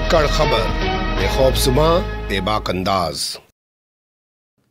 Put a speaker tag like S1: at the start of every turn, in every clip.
S1: धाकड़ खबर, बेखौफसुमा बेबाक अंदाज।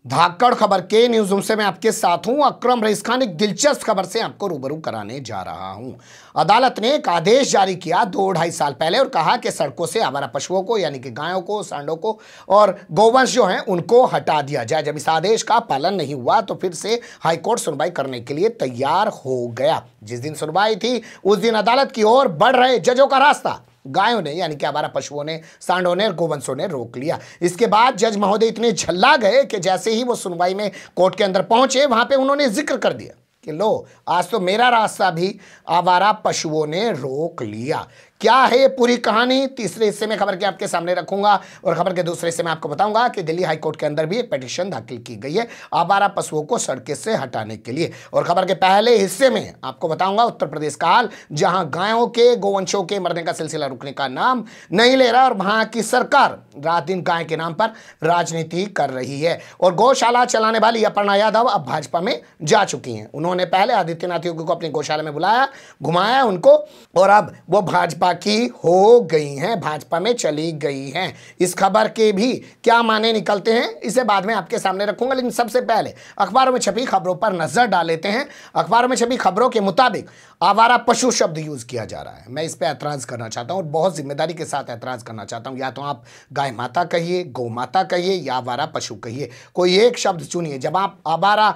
S2: धाकड़ खबर के न्यूज रूम से मैं आपके साथ हूं अकरम रईस खान। एक दिलचस्प खबर से आपको रूबरू कराने जा रहा हूं। अदालत ने एक आदेश जारी किया 2-2.5 साल पहले और कहा कि सड़कों से आवारा पशुओं को यानी कि गायों को, सांडों को और गौवंश जो हैं उनको हटा दिया जाए। जब इस आदेश का पालन नहीं हुआ तो फिर से हाईकोर्ट सुनवाई करने के लिए तैयार हो गया। जिस दिन सुनवाई थी उस दिन अदालत की ओर बढ़ रहे जजों का रास्ता गायों ने यानी कि आवारा पशुओं ने, सांडों ने और गोवंशों ने रोक लिया। इसके बाद जज महोदय इतने झल्ला गए कि जैसे ही वो सुनवाई में कोर्ट के अंदर पहुंचे वहां पे उन्होंने जिक्र कर दिया कि लो, आज तो मेरा रास्ता भी आवारा पशुओं ने रोक लिया। क्या है ये पूरी कहानी, तीसरे हिस्से में खबर के आपके सामने रखूंगा और खबर के दूसरे हिस्से में आपको बताऊंगा कि दिल्ली हाईकोर्ट के अंदर भी एक पिटीशन दाखिल की गई है आवारा पशुओं को सड़क से हटाने के लिए। और खबर के पहले हिस्से में आपको बताऊंगा उत्तर प्रदेश का हाल, जहां गायों के, गोवंशों के मरने का सिलसिला रुकने का नाम नहीं ले रहा और वहां की सरकार रात दिन गाय के नाम पर राजनीति कर रही है। और गौशाला चलाने वाली अपर्णा यादव अब भाजपा में जा चुकी हैं। उन्होंने पहले आदित्यनाथ योगी को अपनी गौशाला में बुलाया, घुमाया उनको और अब वो भाजपा की हो गई हैं, भाजपा में चली गई हैं। इस खबर के भी क्या माने निकलते हैं इसे बाद में आपके सामने रखूंगा, लेकिन सबसे पहले अखबारों में छपी खबरों पर नजर डाल लेते हैं। अखबारों में छपी खबरों के मुताबिक आवारा पशु शब्द यूज किया जा रहा है। मैं इस पर ऐतराज करना चाहता हूं और बहुत जिम्मेदारी के साथ ऐतराज करना चाहता हूं। या तो आप गाय माता कहिए, गौ माता कहिए या आवारा पशु कहिए, कोई एक शब्द चुनिए। जब आप आवारा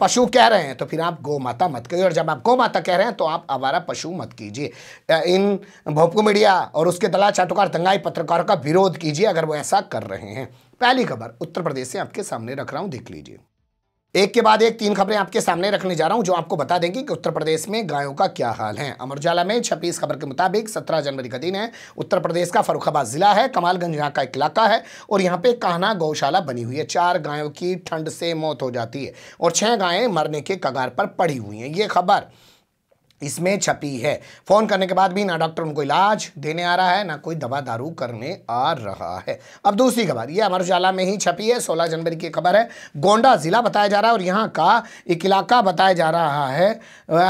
S2: पशु कह रहे हैं तो फिर आप गौ माता मत कहिए और जब आप गौ माता कह रहे हैं तो आप आवारा पशु मत कीजिए। इन भोपको मीडिया और उसके दलाल चाटुकार दंगाई पत्रकारों का विरोध कीजिए अगर वो ऐसा कर रहे हैं। पहली खबर उत्तर प्रदेश से आपके सामने रख रहा हूं, देख लीजिए। एक के बाद एक 3 खबरें आपके सामने रखने जा रहा हूं जो आपको बता देंगी कि उत्तर प्रदेश में गायों का क्या हाल है। अमर उजाला में छपी इस खबर के मुताबिक 17 जनवरी का दिन है। उत्तर प्रदेश का फर्रुखाबाद जिला है, कमालगंज यहाँ का एक इलाका है और यहाँ पे कान्हा गौशाला बनी हुई है। 4 गायों की ठंड से मौत हो जाती है और 6 गायें मरने के कगार पर पड़ी हुई हैं। ये खबर इसमें छपी है। फोन करने के बाद भी ना डॉक्टर उनको इलाज देने आ रहा है ना कोई दवा दारू करने आ रहा है। अब दूसरी खबर ये अमर उजाला में ही छपी है, 16 जनवरी की खबर है। गोंडा जिला बताया जा रहा है और यहाँ का एक इलाका बताया जा रहा है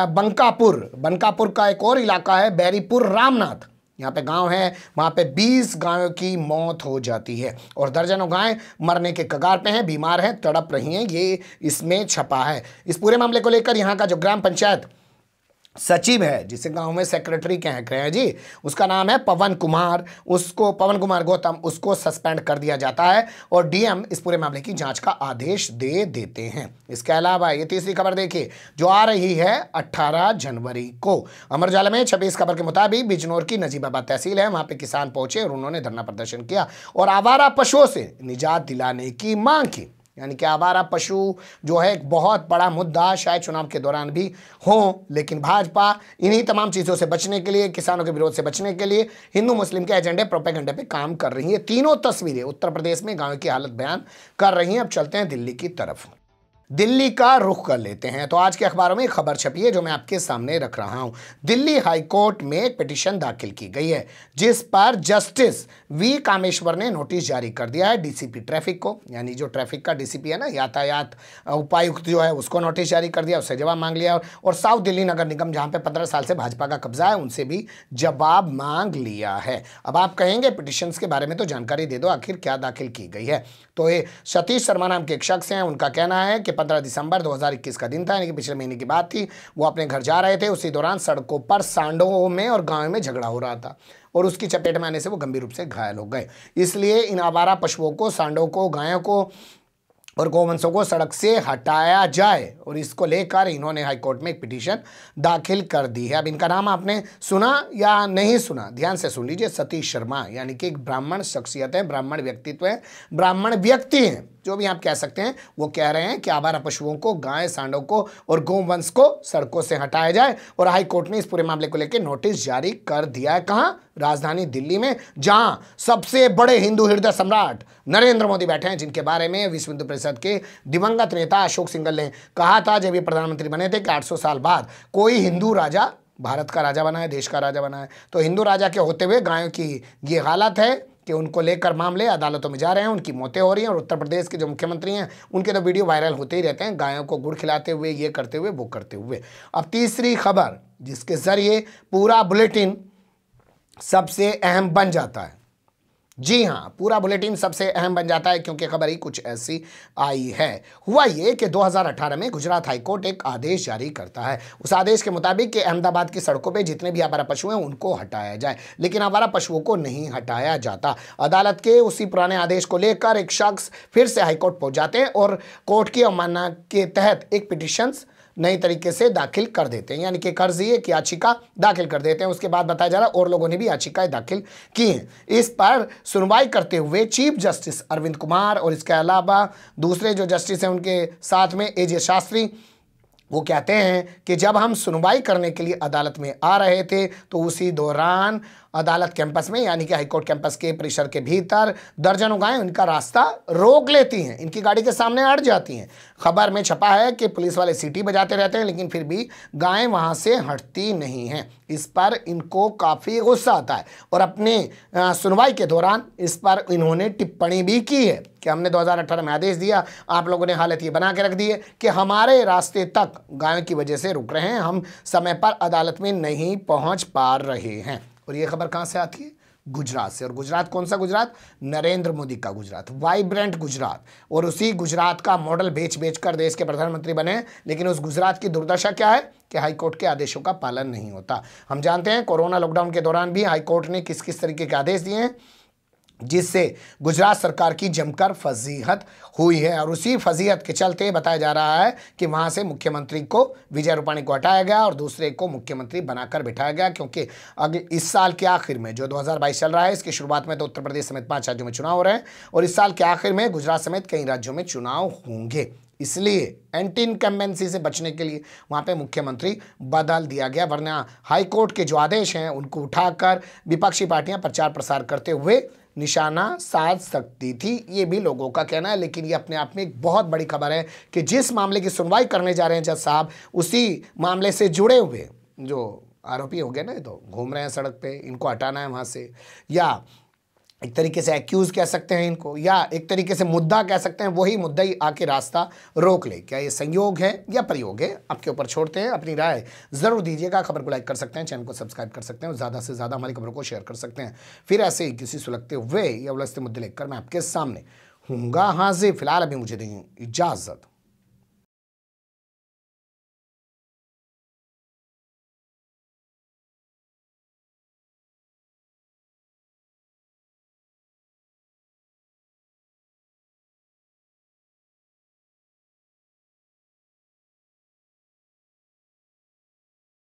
S2: बंकापुर। बंकापुर का एक और इलाका है बैरीपुर रामनाथ। यहाँ पे गांव है, वहाँ पे 20 गायों की मौत हो जाती है और दर्जनों गायें मरने के कगार पे हैं, बीमार हैं, तड़प रही हैं। ये इसमें छपा है। इस पूरे मामले को लेकर यहाँ का जो ग्राम पंचायत सचिव है, जिसे गांव में सेक्रेटरी कह रहे हैं जी, उसका नाम है पवन कुमार गौतम, उसको सस्पेंड कर दिया जाता है और डीएम इस पूरे मामले की जांच का आदेश दे देते हैं। इसके अलावा ये तीसरी खबर देखिए जो आ रही है 18 जनवरी को। अमर उजाला में छपी इस खबर के मुताबिक बिजनौर की नजीबाबाद तहसील है, वहां पे किसान पहुंचे और उन्होंने धरना प्रदर्शन किया और आवारा पशुओं से निजात दिलाने की मांग की। यानी कि आवारा पशु जो है एक बहुत बड़ा मुद्दा शायद चुनाव के दौरान भी हो, लेकिन भाजपा इन्हीं तमाम चीज़ों से बचने के लिए, किसानों के विरोध से बचने के लिए हिंदू मुस्लिम के एजेंडे, प्रोपेगेंडे पे काम कर रही है। तीनों तस्वीरें उत्तर प्रदेश में गांव की हालत बयान कर रही हैं। अब चलते हैं दिल्ली की तरफ, दिल्ली का रुख कर लेते हैं। तो आज के अखबारों में एक खबर छपी है जो मैं आपके सामने रख रहा हूं। दिल्ली हाईकोर्ट में एक पिटीशन दाखिल की गई है जिस पर जस्टिस वी कामेश्वर ने नोटिस जारी कर दिया है डीसीपी ट्रैफिक को, यानी जो ट्रैफिक का डीसीपी है ना, यातायात उपायुक्त जो है, उसको नोटिस जारी कर दिया, उससे जवाब मांग लिया और साउथ दिल्ली नगर निगम जहां पे 15 साल से भाजपा का कब्जा है उनसे भी जवाब मांग लिया है। अब आप कहेंगे पिटीशन के बारे में तो जानकारी दे दो, आखिर क्या दाखिल की गई है। तो ये सतीश शर्मा नाम के एक शख्स हैं, उनका कहना है कि 15 दिसंबर 2021 का दिन था, यानी कि पिछले महीने की बात थी। वो अपने घर जा रहे थे, उसी दौरान सड़कों पर सांडों में और गांव में झगड़ा हो रहा था और उसकी चपेट में आने से वो गंभीर रूप से घायल हो गए। इसलिए इन आवारा पशुओं को, सांडों को, गायों को और गौवंशों को सड़क से हटाया जाए और इसको लेकर इन्होंने हाईकोर्ट में एक पिटीशन दाखिल कर दी है। अब इनका नाम आपने सुना या नहीं सुना, ध्यान से सुन लीजिए। सतीश शर्मा यानी कि एक ब्राह्मण शख्सियत है, ब्राह्मण व्यक्तित्व है, ब्राह्मण व्यक्ति हैं, जो भी आप कह सकते हैं। वो कह रहे हैं कि आवारा पशुओं को, गाय, सांडों को और गौवंश को सड़कों से हटाया जाए और हाईकोर्ट ने इस पूरे मामले को लेकर नोटिस जारी कर दिया है। कहाँ? राजधानी दिल्ली में, जहां सबसे बड़े हिंदू हृदय सम्राट नरेंद्र मोदी बैठे हैं, जिनके बारे में विश्व हिंदू परिषद के दिवंगत नेता अशोक सिंघल ने कहा था जब ये प्रधानमंत्री बने थे कि 800 साल बाद कोई हिंदू राजा भारत का राजा बना है, देश का राजा बना है। तो हिंदू राजा के होते हुए गायों की ये हालत है कि उनको लेकर मामले अदालतों में जा रहे हैं, उनकी मौतें हो रही हैं और उत्तर प्रदेश के जो मुख्यमंत्री हैं उनके तो वीडियो वायरल होते ही रहते हैं, गायों को गुड़ खिलाते हुए, ये करते हुए, वो करते हुए। अब तीसरी खबर जिसके जरिए पूरा बुलेटिन सबसे अहम बन जाता है, जी हाँ, पूरा बुलेटिन सबसे अहम बन जाता है क्योंकि खबर ही कुछ ऐसी आई है। हुआ ये कि 2018 में गुजरात हाईकोर्ट एक आदेश जारी करता है। उस आदेश के मुताबिक कि अहमदाबाद की सड़कों पे जितने भी आवारा पशु हैं उनको हटाया जाए, लेकिन आवारा पशुओं को नहीं हटाया जाता। अदालत के उसी पुराने आदेश को लेकर एक शख्स फिर से हाईकोर्ट पहुंच जाते हैं और कोर्ट की अवमानना के तहत एक पिटीशन नई तरीके से दाखिल कर देते हैं, यानी कि कर्जी एक याचिका दाखिल कर देते हैं। उसके बाद बताया जा रहा है और लोगों ने भी याचिकाएं दाखिल की हैं। इस पर सुनवाई करते हुए चीफ जस्टिस अरविंद कुमार और इसके अलावा दूसरे जो जस्टिस हैं उनके साथ में एजे शास्त्री, वो कहते हैं कि जब हम सुनवाई करने के लिए अदालत में आ रहे थे तो उसी दौरान अदालत कैंपस में, यानी कि हाईकोर्ट कैंपस के परिसर के भीतर दर्जनों गायें उनका रास्ता रोक लेती हैं, इनकी गाड़ी के सामने अड़ जाती हैं। खबर में छपा है कि पुलिस वाले सीटी बजाते रहते हैं, लेकिन फिर भी गायें वहां से हटती नहीं हैं। इस पर इनको काफ़ी गुस्सा आता है और अपने सुनवाई के दौरान इस पर इन्होंने टिप्पणी भी की है कि हमने 2018 में आदेश दिया, आप लोगों ने हालत ये बना के रख दी है कि हमारे रास्ते तक गायों की वजह से रुक रहे हैं, हम समय पर अदालत में नहीं पहुंच पा रहे हैं। और ये खबर कहाँ से आती है? गुजरात से। और गुजरात कौन सा गुजरात? नरेंद्र मोदी का गुजरात, वाइब्रेंट गुजरात। और उसी गुजरात का मॉडल बेच बेच कर देश के प्रधानमंत्री बने। लेकिन उस गुजरात की दुर्दशा क्या है कि हाईकोर्ट के आदेशों का पालन नहीं होता। हम जानते हैं कोरोना लॉकडाउन के दौरान भी हाईकोर्ट ने किस किस तरीके के आदेश दिए हैं, जिससे गुजरात सरकार की जमकर फजीहत हुई है। और उसी फजीहत के चलते बताया जा रहा है कि वहां से मुख्यमंत्री को, विजय रूपाणी को हटाया गया और दूसरे को मुख्यमंत्री बनाकर बिठाया गया, क्योंकि अगले इस साल के आखिर में जो 2022 चल रहा है, इसकी शुरुआत में तो उत्तर प्रदेश समेत 5 राज्यों में चुनाव हो रहे हैं और इस साल के आखिर में गुजरात समेत कई राज्यों में चुनाव होंगे। इसलिए एंटी इनकम्बेंसी से बचने के लिए वहां पे मुख्यमंत्री बदल दिया गया, वरना हाईकोर्ट के जो आदेश हैं उनको उठाकर विपक्षी पार्टियां प्रचार प्रसार करते हुए निशाना साध सकती थी। ये भी लोगों का कहना है। लेकिन ये अपने आप में एक बहुत बड़ी खबर है कि जिस मामले की सुनवाई करने जा रहे हैं जज साहब, उसी मामले से जुड़े हुए जो आरोपी हो गए ना, तो घूम रहे हैं सड़क पे, इनको हटाना है वहाँ से, या एक तरीके से एक्यूज कह सकते हैं इनको, या एक तरीके से मुद्दा कह सकते हैं, वही मुद्दा ही आके रास्ता रोक ले। क्या ये संयोग है या प्रयोग है, आपके ऊपर छोड़ते हैं। अपनी राय जरूर दीजिएगा। खबर को लाइक कर सकते हैं, चैनल को सब्सक्राइब कर सकते हैं और ज़्यादा से ज़्यादा हमारी खबरों को शेयर कर सकते हैं। फिर ऐसे ही किसी सुलगते हुए या उलझते मुद्दे लेकर मैं आपके सामने हूँगा हाजिर। फिलहाल अभी मुझे दें इजाज़त।